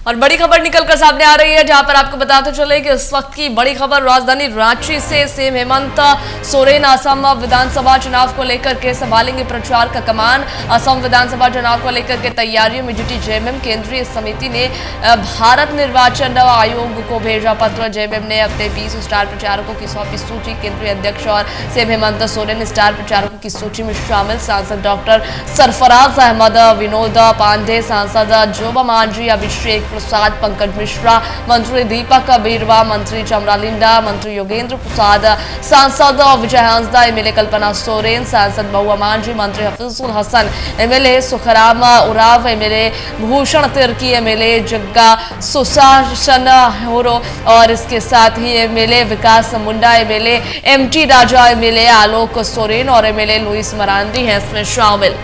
और बड़ी खबर निकलकर सामने आ रही है, जहां पर आपको बताते चले कि इस वक्त की बड़ी खबर राजधानी रांची से सीएम हेमंत सोरेन असम विधानसभा चुनाव को लेकर के संभालेंगे प्रचार का कमान। असम विधानसभा चुनाव को लेकर के तैयारियों में जुटी जेएमएम केंद्रीय समिति ने भारत निर्वाचन आयोग को भेजा पत्र। जेएमएम ने अपने 20 स्टार प्रचारकों की सौंपी सूची। केंद्रीय अध्यक्ष और सीएम हेमंत सोरेन स्टार प्रचारकों की सूची में शामिल सांसद डॉक्टर सरफराज अहमद, विनोद पांडे, सांसद जोबा मांझी, अभिषेक प्रसाद, पंकज मिश्रा, मंत्री दीपक बीरवा, मंत्री चमरालिंडा, मंत्री योगेंद्र प्रसाद, सांसद विजय हांसदा, एमएलए कल्पना सोरेन, सांसद महुआ मांझी, मंत्री Hafizul Hasan, MLA Sukhram Oraon, MLA Bhushan Tirkey, MLA Jagga Sushasan Horo और इसके साथ ही MLA Vikas Munda, MLA MT Raja, MLA Alok Soren और एमएलए लुइस मरांडी हैं इसमें शामिल।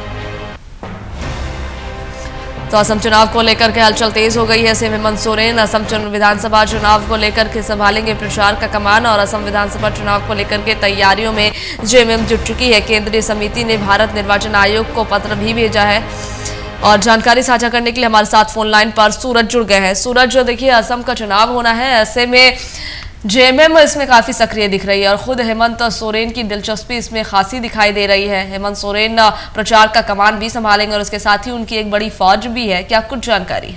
तो असम चुनाव को लेकर के हलचल तेज हो गई है। सीएम हेमंत सोरेन असम विधानसभा चुनाव को लेकर के संभालेंगे प्रचार का कमान और असम विधानसभा चुनाव को लेकर के तैयारियों में जेएमएम जुट चुकी है। केंद्रीय समिति ने भारत निर्वाचन आयोग को पत्र भी भेजा है और जानकारी साझा करने के लिए हमारे साथ फोन लाइन पर सूरज जुड़ गए हैं। सूरज, जो देखिए असम का चुनाव होना है, ऐसे में जेएमएम इसमें काफी सक्रिय दिख रही है और खुद हेमंत सोरेन की दिलचस्पी इसमें खासी दिखाई दे रही है। हेमंत सोरेन प्रचार का कमान भी संभालेंगे और उसके साथ ही उनकी एक बड़ी फौज भी है, क्या कुछ जानकारी?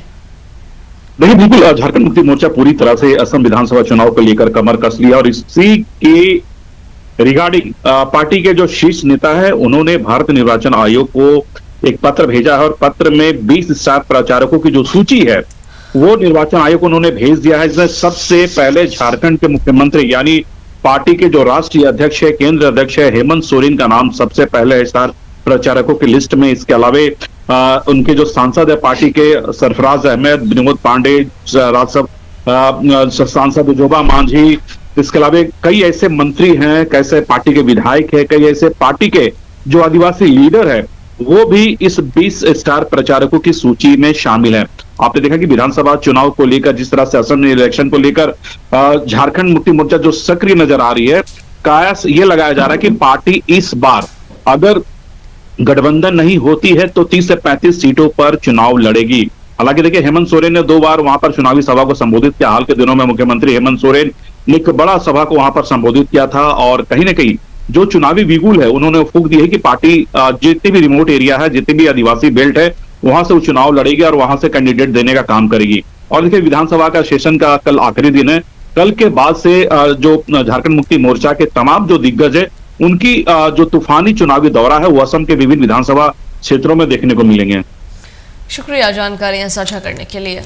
देखिए, बिल्कुल झारखंड मुक्ति मोर्चा पूरी तरह से असम विधानसभा चुनाव को लेकर कमर कस लिया और इसी के रिगार्डिंग पार्टी के जो शीर्ष नेता है उन्होंने भारत निर्वाचन आयोग को एक पत्र भेजा है और पत्र में 20 स्टार प्रचारकों की जो सूची है वो निर्वाचन आयोग को उन्होंने भेज दिया है। इसमें सबसे पहले झारखंड के मुख्यमंत्री यानी पार्टी के जो राष्ट्रीय अध्यक्ष है, केंद्रीय अध्यक्ष है, हेमंत सोरेन का नाम सबसे पहले है स्टार प्रचारकों की लिस्ट में। इसके अलावा उनके जो सांसद है पार्टी के सरफराज अहमद, विनोद पांडे, राज्यसभा सांसद जोबा मांझी, इसके अलावा कई ऐसे मंत्री हैं, कैसे पार्टी के विधायक है, कई ऐसे पार्टी के जो आदिवासी लीडर है वो भी इस 20 स्टार प्रचारकों की सूची में शामिल है। आपने देखा कि विधानसभा चुनाव को लेकर जिस तरह से असम इलेक्शन को लेकर झारखंड मुक्ति मोर्चा जो सक्रिय नजर आ रही है, कयास ये लगाया जा रहा है कि पार्टी इस बार अगर गठबंधन नहीं होती है तो 30 से 35 सीटों पर चुनाव लड़ेगी। हालांकि देखिए, हेमंत सोरेन ने 2 बार वहां पर चुनावी सभा को संबोधित किया। हाल के दिनों में मुख्यमंत्री हेमंत सोरेन ने एक बड़ा सभा को वहां पर संबोधित किया था और कहीं ना कहीं जो चुनावी बिगुल है उन्होंने फूंक दी है कि पार्टी जितनी भी रिमोट एरिया है, जितनी भी आदिवासी बेल्ट है, वहां से वो चुनाव लड़ेगी और वहां से कैंडिडेट देने का काम करेगी। और देखिए, विधानसभा का सेशन का कल आखिरी दिन है। कल के बाद से जो झारखंड मुक्ति मोर्चा के तमाम जो दिग्गज है उनकी जो तूफानी चुनावी दौरा है वो असम के विभिन्न विधानसभा क्षेत्रों में देखने को मिलेंगे। शुक्रिया जानकारियां साझा करने के लिए।